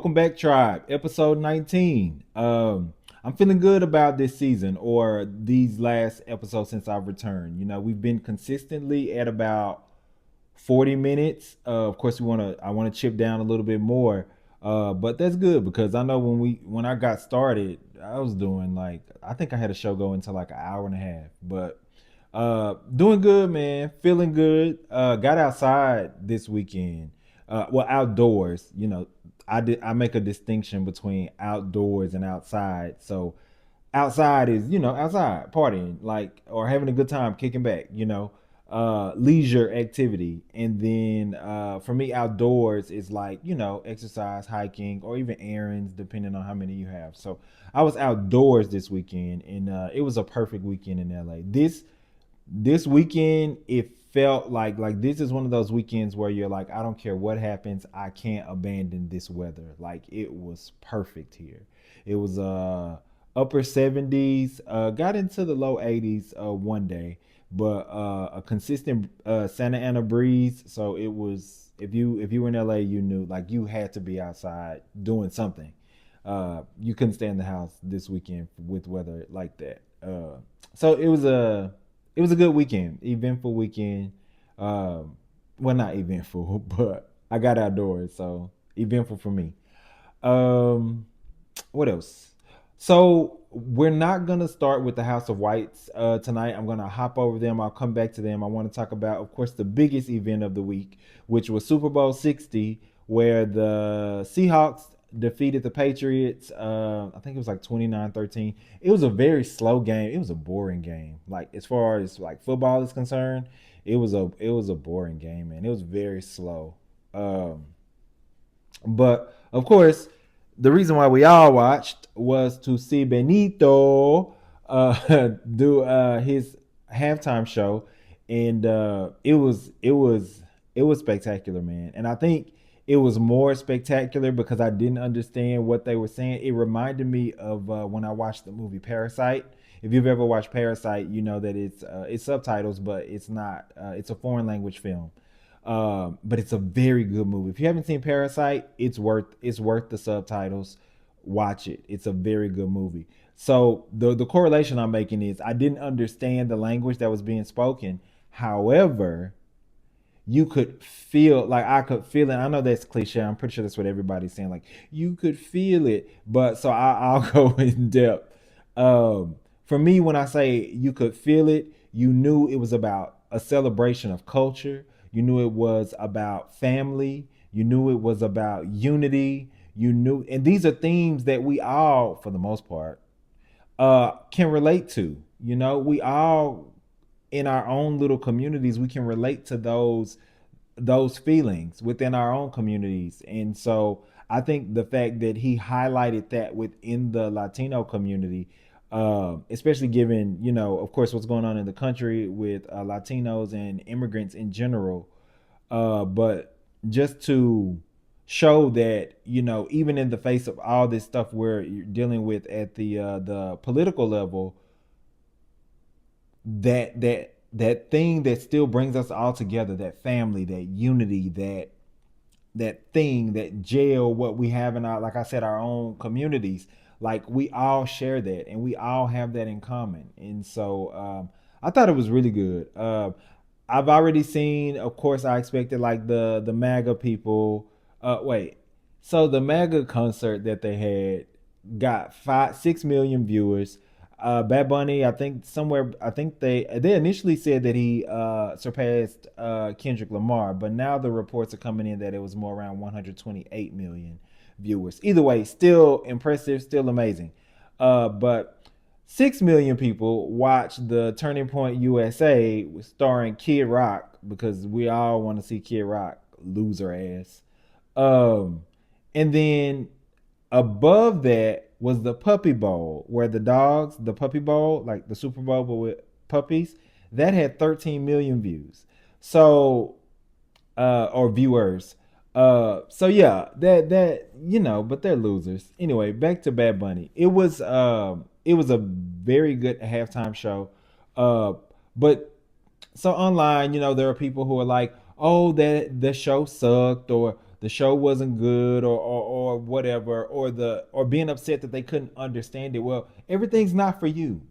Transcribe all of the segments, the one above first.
Welcome back, Tribe, episode 19. I'm feeling good about this season or these last episodes since I've returned. We've been consistently at about 40 minutes. Of course, I want to chip down a little bit more. But that's good because I know when I got started, I was doing like I think I had a show going to like an hour and a half. But doing good, man. Feeling good. Got outside this weekend. Well, outdoors. I make a distinction between outdoors and outside. So outside is outside partying like or having a good time kicking back. Leisure activity, and then for me outdoors is like exercise, hiking, or even errands depending on how many you have. So I was outdoors this weekend, and it was a perfect weekend in LA. This weekend it felt like this is one of those weekends where you're like, I don't care what happens, I can't abandon this weather. Like, it was perfect here. It was upper 70s, got into the low 80s one day, but a consistent Santa Ana breeze. So it was, if you were in LA, you knew like you had to be outside doing something. You couldn't stay in the house this weekend with weather like that. So it was a good weekend, eventful weekend. Well, not eventful, but I got outdoors, so eventful for me. Um, what else? So we're not gonna start with the House of Whites tonight. I'm gonna hop over them. I'll come back to them. I want to talk about, of course, the biggest event of the week, which was Super Bowl 60, where the Seahawks defeated the Patriots. I think it was like 29-13. It was a very slow game. It was a boring game. Like, as far as like football is concerned, it was a boring game, man. It was very slow. Um, but of course, the reason why we all watched was to see Benito do his halftime show, and it was spectacular, man. And I think it was more spectacular because I didn't understand what they were saying. It reminded me of when I watched the movie Parasite. If you've ever watched Parasite, you know that it's subtitles, but it's not. It's a foreign language film, but it's a very good movie. If you haven't seen Parasite, it's worth the subtitles. Watch it. It's a very good movie. So the correlation I'm making is I didn't understand the language that was being spoken. However, you could feel, like I could feel it. I know that's cliche. I'm pretty sure that's what everybody's saying. Like, you could feel it, but so I'll go in depth. For me, when I say you could feel it, you knew it was about a celebration of culture. You knew it was about family. You knew it was about unity. You knew, and these are themes that we all, for the most part, can relate to. We all, in our own little communities, we can relate to those feelings within our own communities. And so I think the fact that he highlighted that within the Latino community, especially given, of course, what's going on in the country with Latinos and immigrants in general, but just to show that, even in the face of all this stuff we're dealing with at the political level, that thing that still brings us all together, that family, that unity, that thing, that jail, what we have in our, like I said, our own communities, like we all share that and we all have that in common. And so I thought it was really good. I've already seen, of course, I expected like the MAGA people. Wait, so the MAGA concert that they had got 6 million viewers. Bad Bunny, I think somewhere, I think they initially said that he surpassed Kendrick Lamar, but now the reports are coming in that it was more around 128 million viewers. Either way, still impressive, still amazing. But 6 million people watched the Turning Point USA starring Kid Rock, because we all want to see Kid Rock loser ass. Um, and then above that was the Puppy Bowl, where the Puppy Bowl, like the Super Bowl but with puppies, that had 13 million views. So, or viewers. So yeah, but they're losers. Anyway, back to Bad Bunny. It was a very good halftime show. Uh, but so online, there are people who are like, "Oh, that the show sucked," or the show wasn't good, or whatever, or being upset that they couldn't understand it. Well, everything's not for you.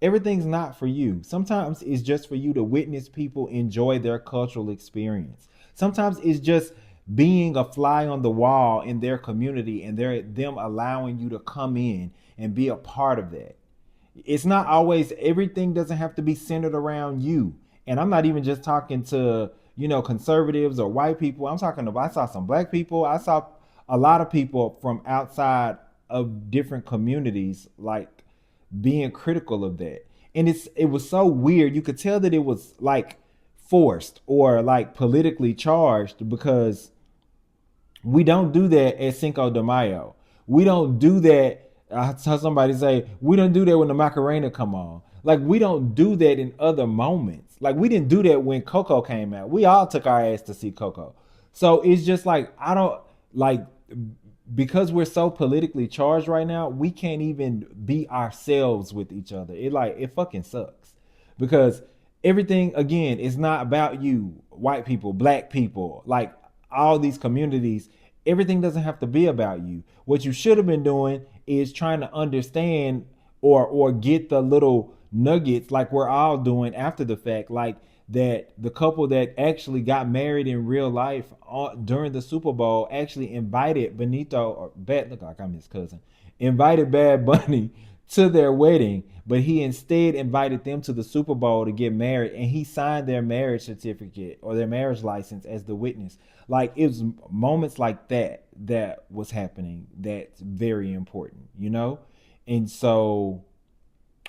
Everything's not for you. Sometimes it's just for you to witness people enjoy their cultural experience. Sometimes it's just being a fly on the wall in their community, and they're them allowing you to come in and be a part of that. It's not always, everything doesn't have to be centered around you. And I'm not even just talking to, conservatives or white people. I'm talking about, I saw some black people. I saw a lot of people from outside of different communities, like, being critical of that. And it was so weird. You could tell that it was like forced or like politically charged, because we don't do that at Cinco de Mayo. We don't do that. I saw somebody say, we don't do that when the Macarena come on. Like, we don't do that in other moments. Like, we didn't do that when Coco came out. We all took our ass to see Coco. So it's just like, I don't like, because we're so politically charged right now, we can't even be ourselves with each other. It fucking sucks, because everything, again, is not about you, white people, black people, like all these communities. Everything doesn't have to be about you. What you should have been doing is trying to understand, or get the little nuggets, like we're all doing after the fact, like that the couple that actually got married in real life during the Super Bowl actually invited Benito, or Bad, look like I'm his cousin, invited Bad Bunny to their wedding, but he instead invited them to the Super Bowl to get married, and he signed their marriage certificate or their marriage license as the witness. Like, it was moments like that that was happening that's very important. And so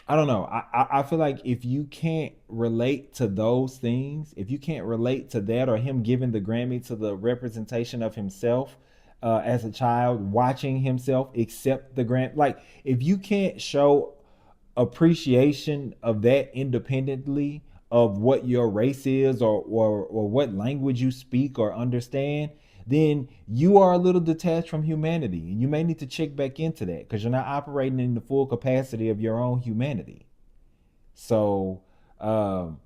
I don't know. I feel like if you can't relate to those things, if you can't relate to that, or him giving the Grammy to the representation of himself as a child, watching himself accept the Grammy, like, if you can't show appreciation of that independently of what your race is, or what language you speak or understand, then you are a little detached from humanity, and you may need to check back into that, because you're not operating in the full capacity of your own humanity. So um,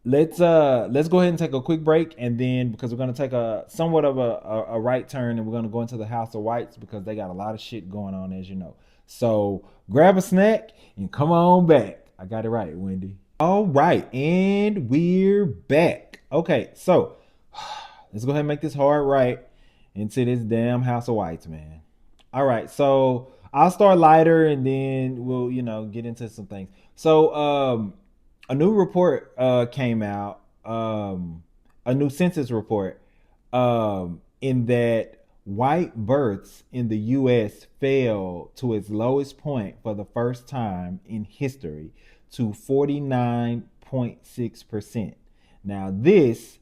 let's go ahead and take a quick break, and then, because we're going to take a somewhat of a right turn, and we're going to go into the House of Whites, because they got a lot of shit going on, as you know. So grab a snack and come on back. I got it right, Wendy. All right, and we're back. Okay, so let's go ahead and make this hard right into this damn House of Whites, man. All right, so I'll start lighter, and then we'll, get into some things. So a new report came out, a new census report, in that white births in the US fell to its lowest point for the first time in history, to 49.6%. Now, this,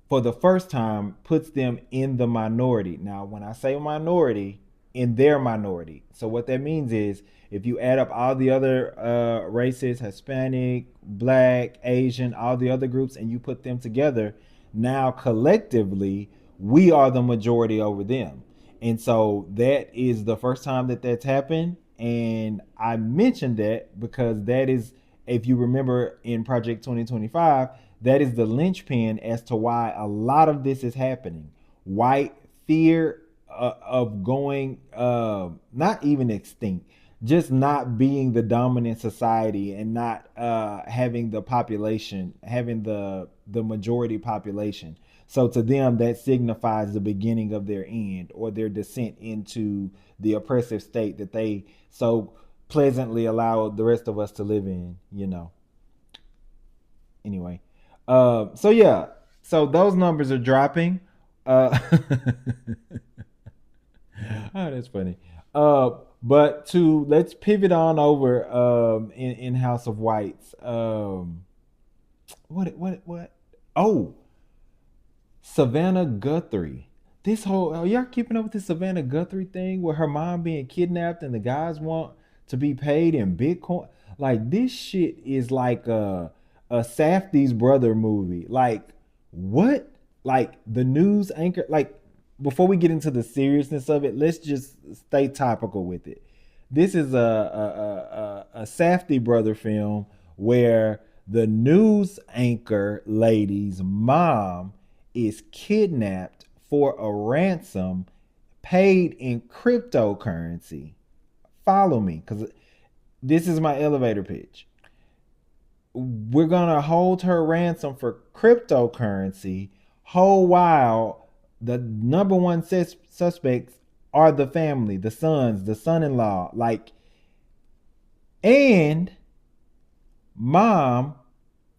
for the first time, puts them in the minority. Now, when I say minority, in their minority. So what that means is, if you add up all the other races, Hispanic, Black, Asian, all the other groups, and you put them together, now collectively, we are the majority over them. And so that is the first time that that's happened. And I mentioned that because that is, if you remember in Project 2025, that is the linchpin as to why a lot of this is happening. White fear of going, not even extinct, just not being the dominant society, and not having the population, having the majority population. So to them, that signifies the beginning of their end, or their descent into the oppressive state that they so pleasantly allow the rest of us to live in. Anyway, so yeah, so those numbers are dropping. Uh, oh, that's funny. Uh, but to let's pivot on over in House of Whites. What? Oh, Savannah Guthrie. This whole, are y'all keeping up with this Savannah Guthrie thing, with her mom being kidnapped and the guys want to be paid in Bitcoin? Like, this shit is like a Safdie's brother movie. Like, what? Like, the news anchor, like, before we get into the seriousness of it, let's just stay topical with it. This is a Safdie brother film where the news anchor lady's mom is kidnapped for a ransom paid in cryptocurrency. Follow me, because this is my elevator pitch. We're gonna hold her ransom for cryptocurrency, whole while the number one suspects are the family, the sons, the son-in-law, like, and mom,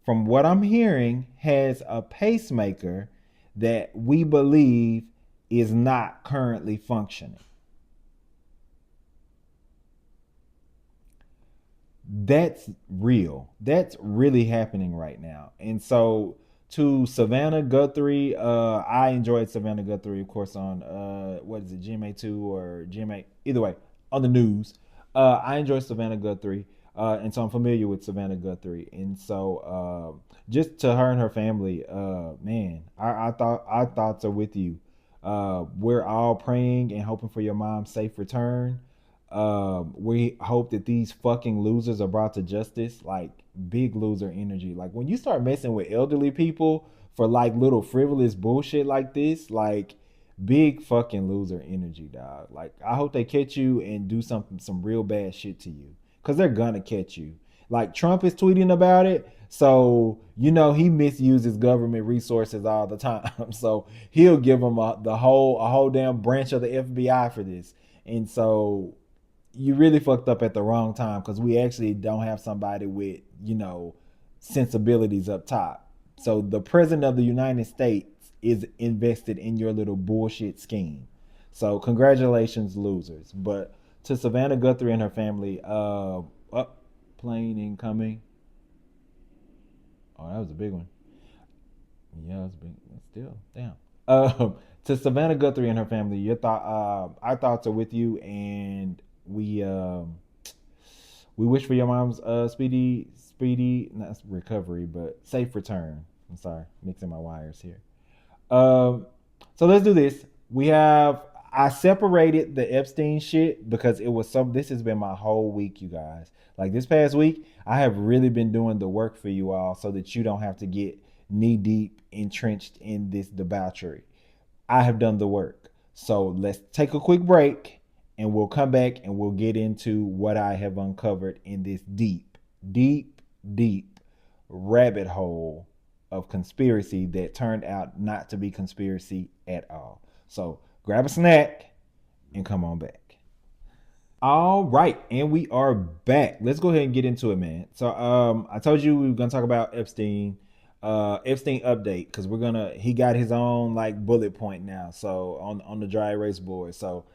from what I'm hearing, has a pacemaker that we believe is not currently functioning. That's real. That's really happening right now. And so, to Savannah Guthrie, I enjoyed Savannah Guthrie, of course, on what is it, GMA2 or GMA, either way, on the news. I enjoy Savannah Guthrie, and so I'm familiar with Savannah Guthrie. And so, just to her and her family, man, I thought our thoughts are with you. We're all praying and hoping for your mom's safe return. We hope that these fucking losers are brought to justice. Like, big loser energy. Like, when you start messing with elderly people for like little frivolous bullshit like this, like, big fucking loser energy, dog. Like, I hope they catch you and do some real bad shit to you, because they're gonna catch you. Like, Trump is tweeting about it, so he misuses government resources all the time. So he'll give them a whole damn branch of the FBI for this. And so you really fucked up at the wrong time, because we actually don't have somebody with sensibilities up top. So the president of the United States is invested in your little bullshit scheme. So congratulations, losers. But to Savannah Guthrie and her family, up, plane incoming. Oh, that was a big one. Yeah, it was big. Still, damn. To Savannah Guthrie and her family, our thoughts are with you, and we wish for your mom's speedy, not recovery, but safe return. I'm sorry, mixing my wires here. Um, so let's do this. I separated the Epstein shit because it was some. This has been my whole week, you guys. Like, this past week, I have really been doing the work for you all, so that you don't have to get knee deep entrenched in this debauchery. I have done the work. So let's take a quick break, and we'll come back and we'll get into what I have uncovered in this deep, deep, deep rabbit hole of conspiracy that turned out not to be conspiracy at all. So grab a snack and come on back. All right, and we are back. Let's go ahead and get into it, man. So I told you we were gonna talk about Epstein. Epstein update, because he got his own like bullet point now. So on the dry erase board. So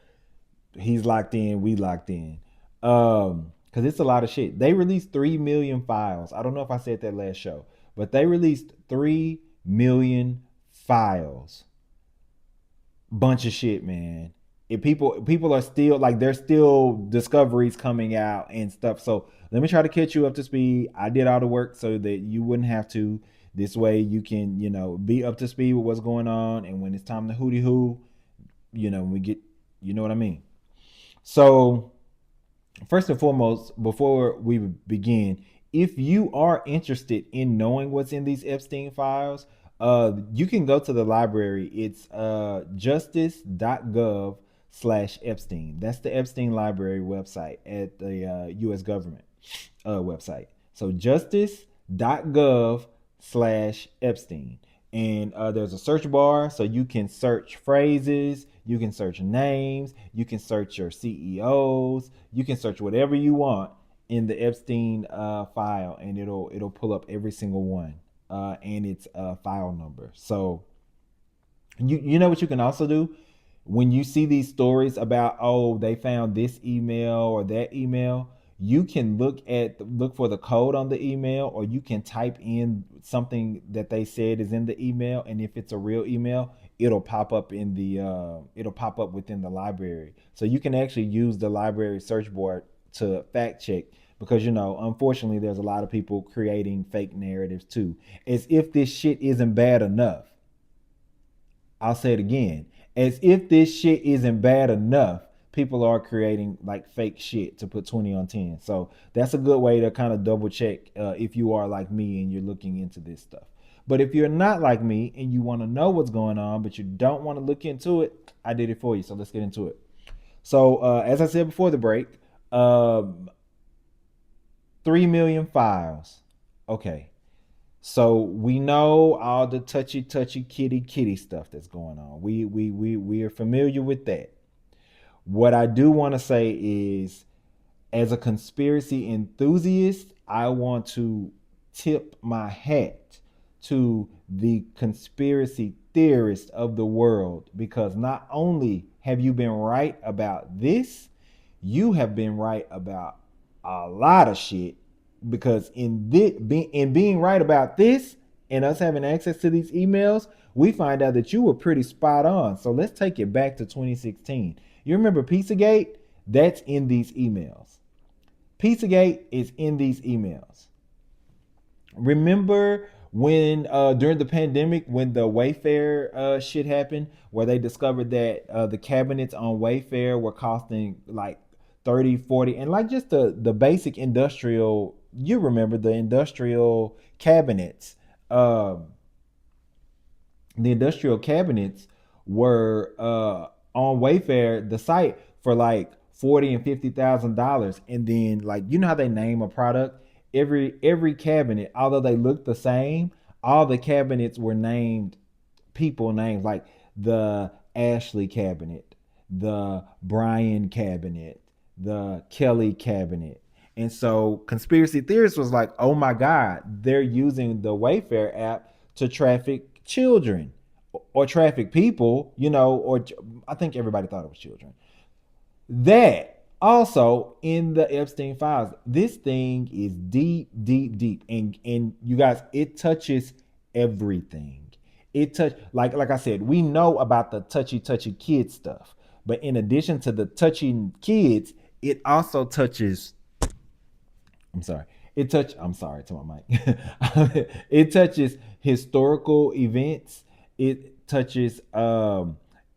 he's locked in, we locked in. Because it's a lot of shit. They released 3 million files. I don't know if I said that last show, but they released 3 million files. Bunch of shit, man. If people are still like, there's still discoveries coming out and stuff. So let me try to catch you up to speed. I did all the work so that you wouldn't have to. This way you can, be up to speed with what's going on. And when it's time to hooty hoo, we get, you know what I mean? So, first and foremost, before we begin, if you are interested in knowing what's in these Epstein files, you can go to the library. It's justice.gov/Epstein. That's the Epstein Library website at the U.S. government website. So justice.gov/Epstein. And there's a search bar, so you can search phrases, you can search names, you can search your CEOs, you can search whatever you want in the Epstein file, and it'll pull up every single one and its file number. So you know what you can also do when you see these stories about, oh, they found this email or that email. You can look for the code on the email, or you can type in something that they said is in the email, and if it's a real email, it'll pop up within the library. So you can actually use the library search board to fact check, because unfortunately, there's a lot of people creating fake narratives too, as if this shit isn't bad enough. I'll say it again. As if this shit isn't bad enough, people are creating like fake shit to put 20 on 10. So that's a good way to kind of double check if you are like me and you're looking into this stuff. But if you're not like me and you want to know what's going on, but you don't want to look into it, I did it for you. So let's get into it. So as I said before the break, um, 3 million files. Okay. So we know all the touchy kitty stuff that's going on. We are familiar with that. What I do want to say is, as a conspiracy enthusiast, I want to tip my hat to the conspiracy theorists of the world, because not only have you been right about this, you have been right about a lot of shit. Because in being right about this and us having access to these emails, we find out that you were pretty spot on. So let's take it back to 2016. You remember Pizzagate? That's in these emails. Pizzagate is in these emails. Remember when during the pandemic, when the Wayfair shit happened, where they discovered that the cabinets on Wayfair were costing like 30, 40, and like just the basic industrial, you remember the industrial cabinets. The industrial cabinets were on Wayfair, the site, for like 40 and $50,000. And then, like, you know how they name a product? Every cabinet, although they look the same, all the cabinets were named people names, like the Ashley cabinet, the Brian cabinet, the Kelly cabinet. And so conspiracy theorists was like, oh my God, they're using the Wayfair app to traffic children or traffic people, or I think everybody thought it was children. That also in the Epstein files, this thing is deep, deep, deep. And you guys, it touches everything. It touch like I said, we know about the touchy kid stuff. But in addition to the touching kids, it also touches, I'm sorry. I'm sorry to my mic. It touches historical events. It touches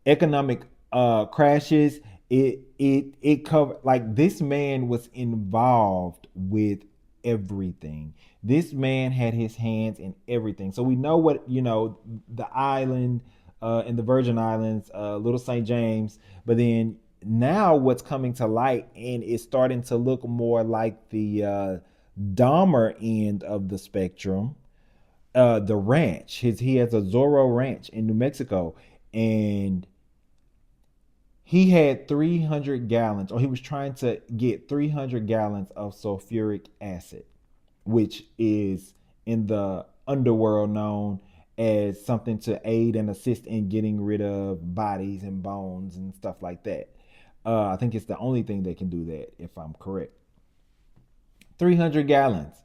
economic crashes. It covered, like, this man was involved with everything. This man had his hands in everything. So we know what, the island in the Virgin Islands, Little St. James, but then now what's coming to light and it's starting to look more like the Dahmer end of the spectrum. The ranch, he has a Zorro ranch in New Mexico, and he had 300 gallons, or he was trying to get 300 gallons of sulfuric acid, which is in the underworld known as something to aid and assist in getting rid of bodies and bones and stuff like that. I think it's the only thing that can do that, if I'm correct. 300 gallons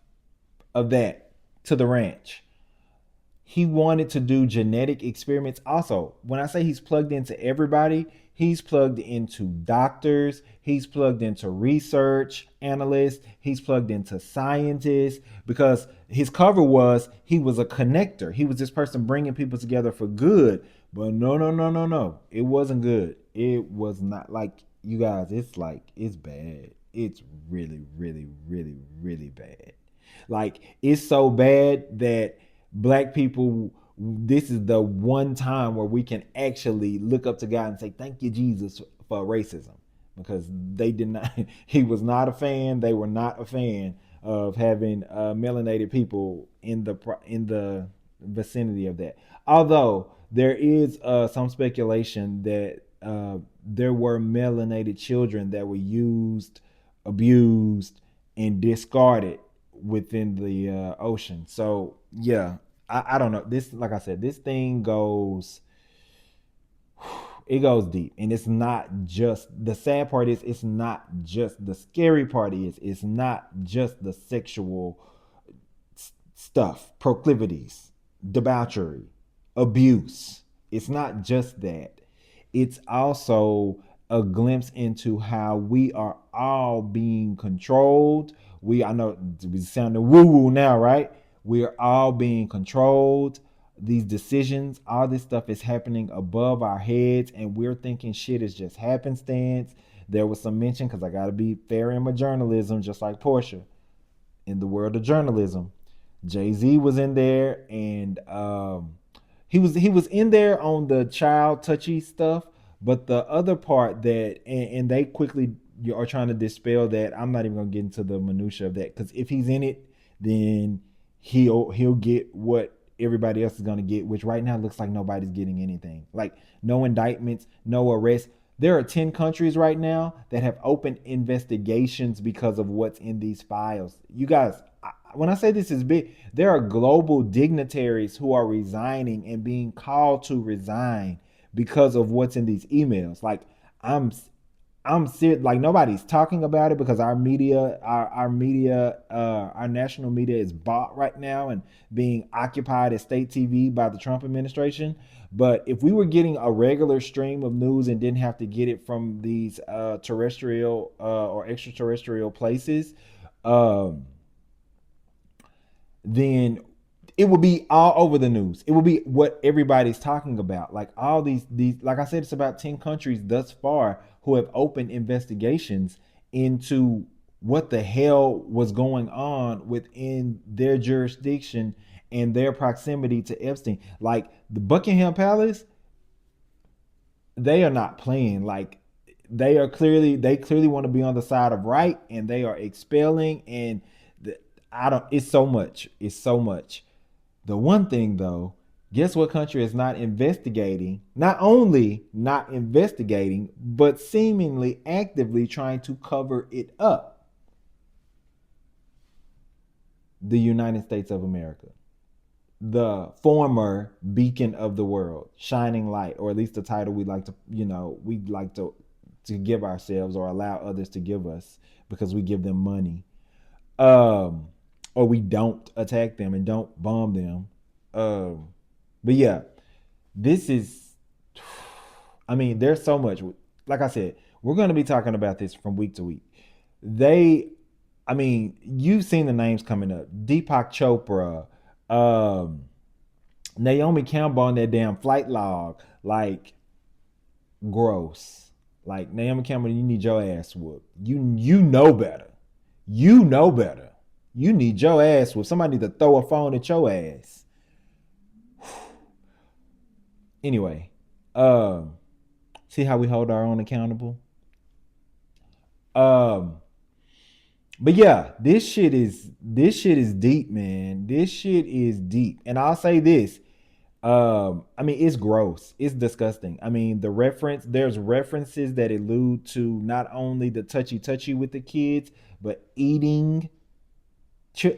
of that to the ranch. He wanted to do genetic experiments. Also, when I say he's plugged into everybody, he's plugged into doctors, he's plugged into research analysts, he's plugged into scientists, because his cover was he was a connector. He was this person bringing people together for good. But no, no, no, no, no. It wasn't good. It was not. Like, you guys, it's bad. It's really, really, really, really bad. Like, it's so bad that black people, this is the one time where we can actually look up to God and say thank you, Jesus, for racism, because they did not he was not a fan, they were not a fan of having melanated people in the vicinity of that. Although there is some speculation that there were melanated children that were used, abused, and discarded within the ocean. So yeah, I don't know. This, like I said, this thing goes, it goes deep, and it's not just, the sad part is it's not just, the scary part is it's not just the sexual stuff, proclivities, debauchery, abuse. It's not just that. It's also a glimpse into how we are all being controlled. I know we sounding woo woo now, right? We are all being controlled. These decisions, all this stuff is happening above our heads, and we're thinking shit is just happenstance. there was some mention, because I got to be fair in my journalism, just like Portia. In the world of journalism, Jay-Z was in there, and he was in there on the child touchy stuff, but the other part that, and they quickly are trying to dispel that. I'm not even gonna get into the minutia of that, because if he's in it, then he'll get what everybody else is gonna get, which right now looks like nobody's getting anything. Like, no indictments, no arrests. There are 10 countries right now that have opened investigations because of what's in these files. You guys, when I say this is big, there are global dignitaries who are resigning and being called to resign because of what's in these emails. Like, I'm I'm serious. Like, nobody's talking about it because our national media is bought right now and being occupied as state TV by the Trump administration. But if we were getting a regular stream of news and didn't have to get it from these terrestrial or extraterrestrial places, um, then it will be all over the news. It will be what everybody's talking about. Like, all these like I said, it's about 10 countries thus far who have opened investigations into what the hell was going on within their jurisdiction and their proximity to Epstein. Like, the Buckingham Palace, they are not playing. Like, they clearly want to be on the side of right, and they are expelling. And the, I don't it's so much. It's so much. The one thing, though, guess what country is not investigating? Not only not investigating, but seemingly actively trying to cover it up. The United States of America, the former beacon of the world, shining light, or at least the title we like to give ourselves, or allow others to give us, because we give them money. Um, or we don't attack them and don't bomb them. Um, but yeah, this is. I mean, there's so much. Like I said, we're going to be talking about this from week to week. They, I mean, you've seen the names coming up: Deepak Chopra, um, Naomi Campbell on that damn flight log. Like, gross. Like, Naomi Campbell, you need your ass whooped. You know better. You know better. You need your ass whooped. Somebody need to throw a phone at your ass. Anyway, um, see how we hold our own accountable. Um, but yeah, this shit is deep, man. This shit is deep, and I'll say this. I mean, it's gross. It's disgusting. I mean, there's references that allude to not only the touchy touchy with the kids, but eating.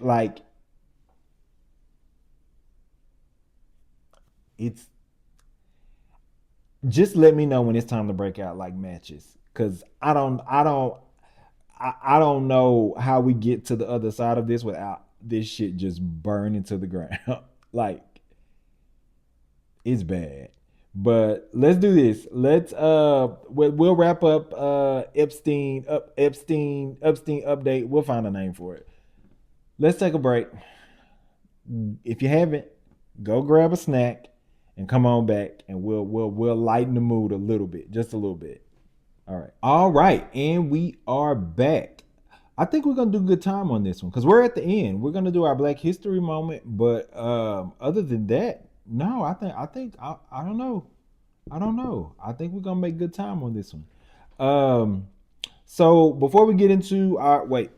Like, it's just let me know when it's time to break out like matches, because I don't know how we get to the other side of this without this shit just burning to the ground. Like, it's bad. But let's do this. We'll wrap up Epstein update. We'll find a name for it. Let's take a break. If you haven't, go grab a snack and come on back, and we'll lighten the mood a little bit, just a little bit. All right. All right, and we are back. I think we're gonna do good time on this one because we're at the end. We're gonna do our Black History moment, but other than that, no. I don't know. I don't know. I think we're gonna make good time on this one. Um, so before we get into our wait,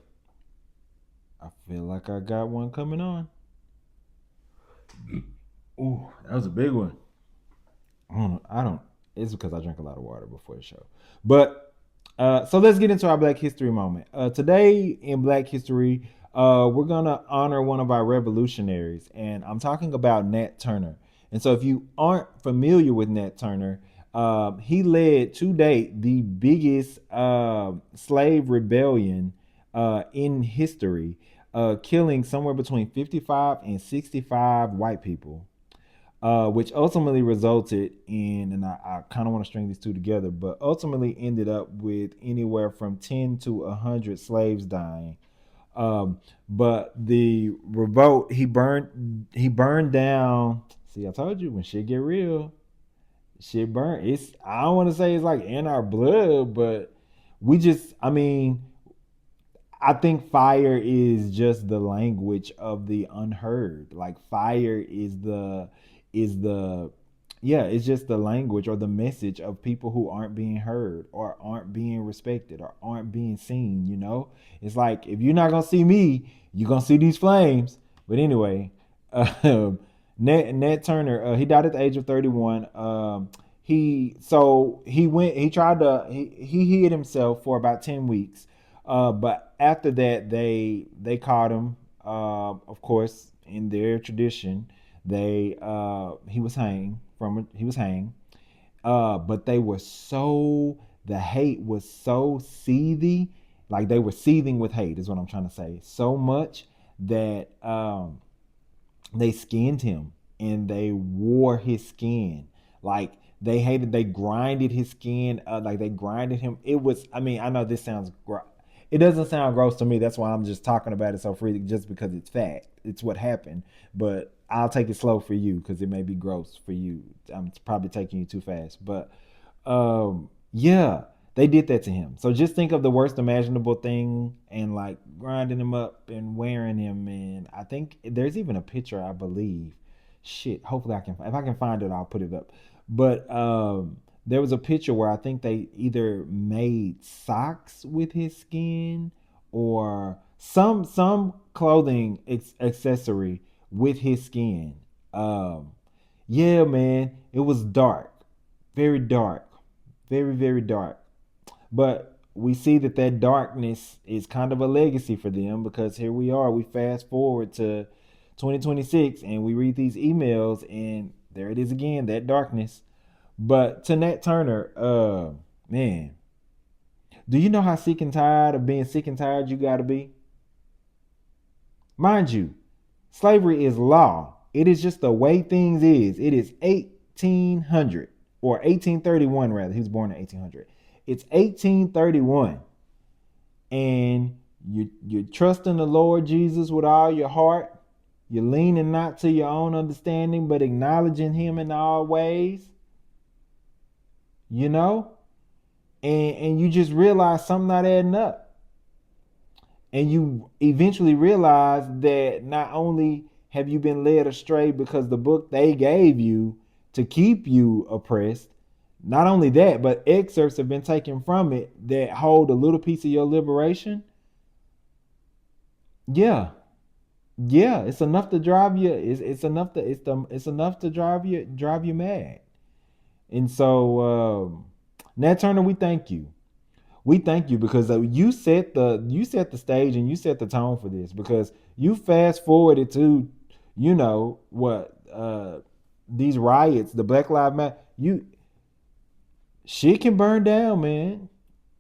I feel like I got one coming on. Ooh, that was a big one. I don't know. I don't. It's because I drank a lot of water before the show. But so let's get into our Black History moment. Today in Black History, we're gonna honor one of our revolutionaries, and I'm talking about Nat Turner. And so, if you aren't familiar with Nat Turner, he led to date the biggest slave rebellion in history, killing somewhere between 55 and 65 white people, which ultimately resulted in, and I kind of want to string these two together, but ultimately ended up with anywhere from 10 to 100 slaves dying. Um, but the revolt, he burned down. See, I told you, when shit get real, shit burn. I don't want to say it's like in our blood, but we just, I mean, I think fire is just the language of the unheard. Like fire is the yeah, it's just the language or the message of people who aren't being heard or aren't being respected or aren't being seen, you know? It's like if you're not going to see me, you're going to see these flames. But anyway, um Nat Turner, he died at the age of 31. He tried to he hid himself for about 10 weeks, but after that, they caught him. Of course, in their tradition, he was hanged. But they were so the hate was so seethy, like they were seething with hate. Is what I'm trying to say. So much that they skinned him and they wore his skin. Like they grinded his skin, like they grinded him. It was, I mean, I know this sounds, it doesn't sound gross to me. That's why I'm just talking about it so freely, just because it's fact. It's what happened. But I'll take it slow for you because it may be gross for you. I'm probably taking you too fast. But yeah, they did that to him. So just think of the worst imaginable thing and like grinding him up and wearing him. And I think there's even a picture, I believe. Shit, hopefully I can. If I can find it, I'll put it up. But there was a picture where I think they either made socks with his skin or some clothing accessory with his skin. Um, yeah, man, it was dark, very dark, very very dark. But we see that that darkness is kind of a legacy for them because here we are. We fast forward to 2026 and we read these emails and there it is again, that darkness. But to Nat Turner, man, do you know how sick and tired of being sick and tired you got to be? Mind you, slavery is law. It is just the way things is. It is 1800 or 1831 rather. He was born in 1800. It's 1831 and you trust in the Lord Jesus with all your heart. You're leaning not to your own understanding, but acknowledging him in all ways, you know? And you just realize something not adding up. And you eventually realize that not only have you been led astray because the book they gave you to keep you oppressed, not only that, but excerpts have been taken from it that hold a little piece of your liberation. Yeah, yeah, it's enough to drive you. It's enough to it's enough to drive you mad. And so, Nat Turner, we thank you. We thank you because you set the stage and you set the tone for this because you fast forwarded to, you know what, these riots, the Black Lives Matter. You shit can burn down, man.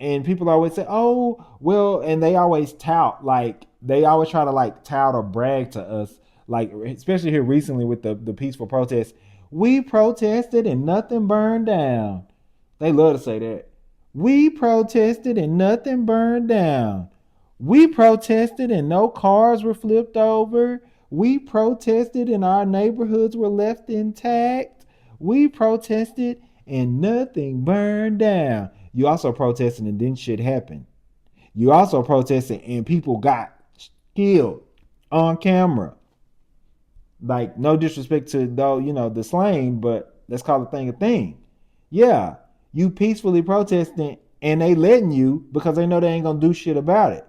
And people always say, "Oh, well," and they always tout like they always try to like tout or brag to us, like especially here recently with the peaceful protests. We protested and nothing burned down. They love to say that. We protested and nothing burned down. We protested and no cars were flipped over. We protested and our neighborhoods were left intact. We protested and nothing burned down. You also protested and then shit happened. You also protested and people got killed on camera. Like no disrespect to though, you know, the slain, but let's call the thing a thing. Yeah, you peacefully protesting and they letting you because they know they ain't gonna do shit about it.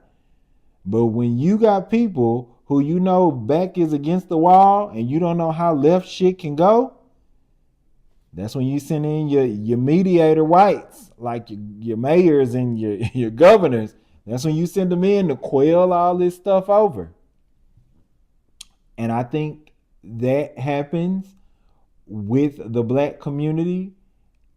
But when you got people who you know back is against the wall and you don't know how left shit can go, that's when you send in your mediator whites, like your mayors and your governors. That's when you send them in to quell all this stuff over. And I think that happens with the black community.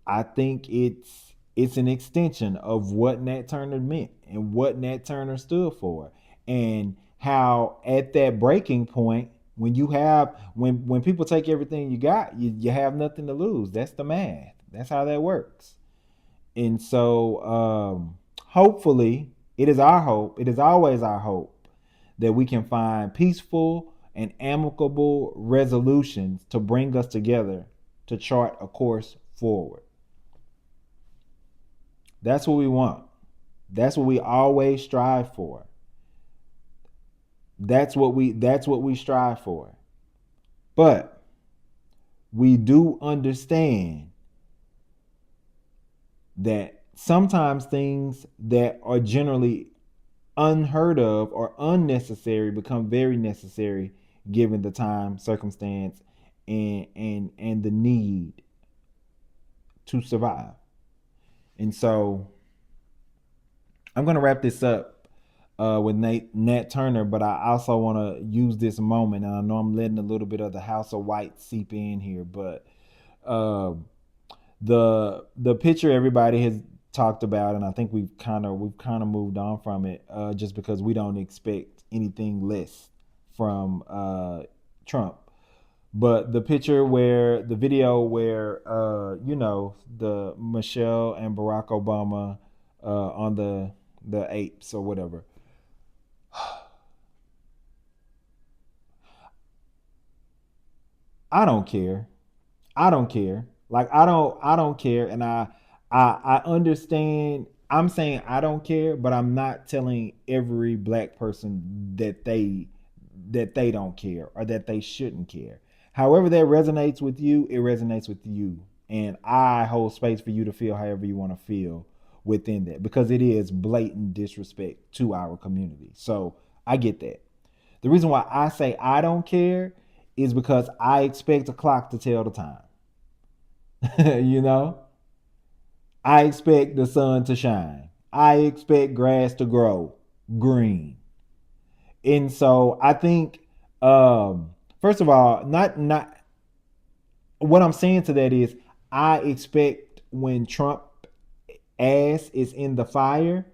I think it's an extension of what Nat Turner meant and what Nat Turner stood for, and how at that breaking point, when you have when people take everything you got, you have nothing to lose. That's the math. That's how that works. And so, hopefully, it is our hope. It is always our hope that we can find peaceful and amicable resolutions to bring us together to chart a course forward. That's what we want. That's what we always strive for. That's what we strive for. But we do understand that sometimes things that are generally unheard of or unnecessary become very necessary given the time, circumstance, and the need to survive. And so I'm gonna wrap this up with Nat Turner, but I also want to use this moment, and I know I'm letting a little bit of the House of White seep in here, but uh, the picture everybody has talked about, and I think we've kind of moved on from it, just because we don't expect anything less from Trump. But the picture where the video where the Michelle and Barack Obama on the apes or whatever. I don't care. I don't care. Like I don't care, and I understand. I'm saying I don't care, but I'm not telling every black person that they don't care or that they shouldn't care. However that resonates with you, it resonates with you, and I hold space for you to feel however you want to feel within that because it is blatant disrespect to our community. So I get that. The reason why I say I don't care is because I expect a clock to tell the time. you know, I expect the sun to shine. I expect grass to grow green. And so I think, first of all, not what I'm saying to that is I expect when Trump ass is in the fire,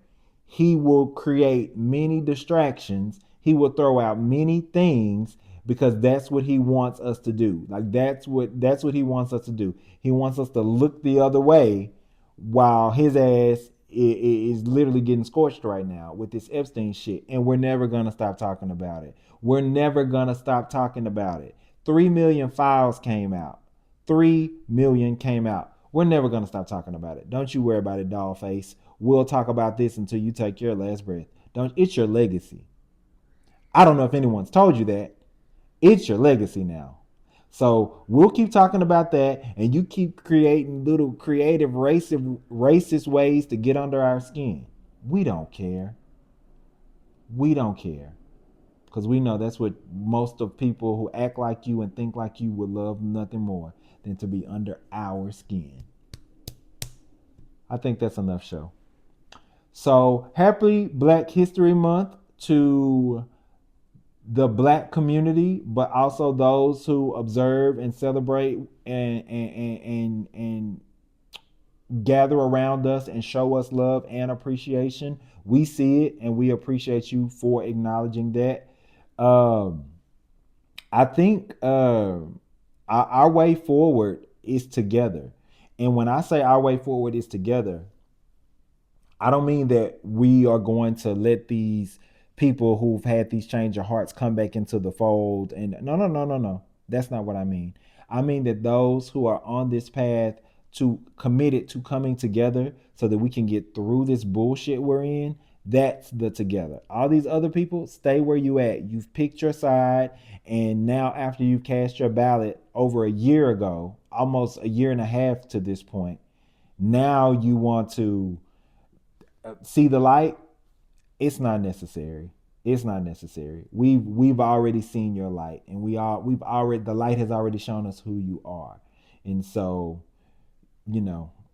he will create many distractions. He will throw out many things because that's what he wants us to do. Like that's what he wants us to do. He wants us to look the other way while his ass is literally getting scorched right now with this Epstein shit, and we're never gonna stop talking about it. We're never gonna stop talking about it. 3 million files came out. 3 million came out. We're never gonna stop talking about it. Don't you worry about it, doll face. We'll talk about this until you take your last breath. Don't. It's your legacy. I don't know if anyone's told you that. It's your legacy now. So we'll keep talking about that, and you keep creating little creative racist ways to get under our skin. We don't care. We don't care because we know that's what most of people who act like you and think like you would love nothing more than to be under our skin. I think that's enough show. So happy Black History Month to the black community, but also those who observe and celebrate and gather around us and show us love and appreciation. We see it and we appreciate you for acknowledging that. Um, I think our way forward is together. And when I say our way forward is together, I don't mean that we are going to let these people who've had these change of hearts come back into the fold. And no, no, no, no, no. That's not what I mean. I mean that those who are on this path to committed to coming together so that we can get through this bullshit we're in, that's the together. All these other people, stay where you at. You've picked your side, and now after you've cast your ballot over a year ago, almost a year and a half to this point, now you want to see the light. It's not necessary. It's not necessary. We've already seen your light, and we've already the light has already shown us who you are, and so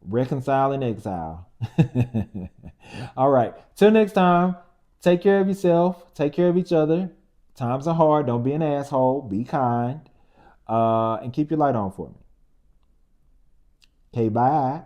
reconcile and exile. All right. Till next time. Take care of yourself. Take care of each other. Times are hard. Don't be an asshole. Be kind. And keep your light on for me. Okay. Bye.